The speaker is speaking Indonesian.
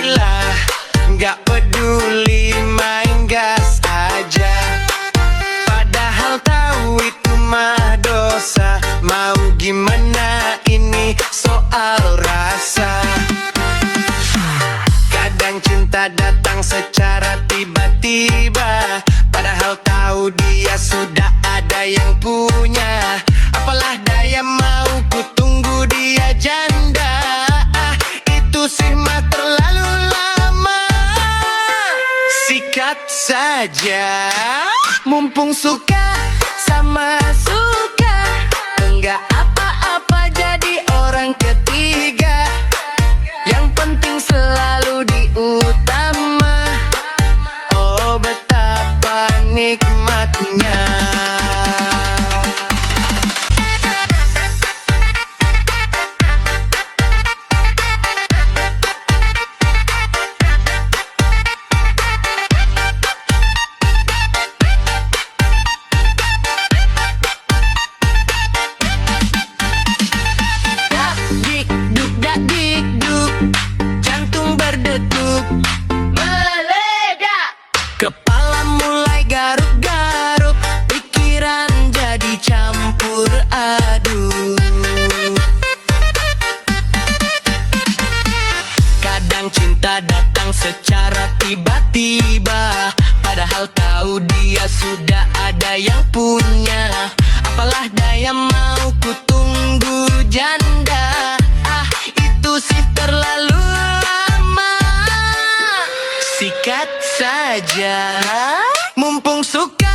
gila, gak peduli main gas aja. Padahal tahu itu mah dosa. Mau gimana ini soal rasa. Kadang cinta datang secara tiba-tiba, padahal tahu dia sudah ada yang punya. Apalah daya mau ku tunggu dia janda. Itu sih mah terlalu lama. Sikat saja, mumpung suka sama suka. Enggak apa-apa jadi orang ketiga. Yang penting selalu diutama. Oh betapa nikmatnya. Kepala mulai garuk-garuk, pikiran jadi campur aduk. Kadang cinta datang secara tiba-tiba, padahal tahu dia sudah ada yang punya. Apalah daya mau ku tunggu janda. Itu sih terlalu lama. Sikat saja, mumpung suka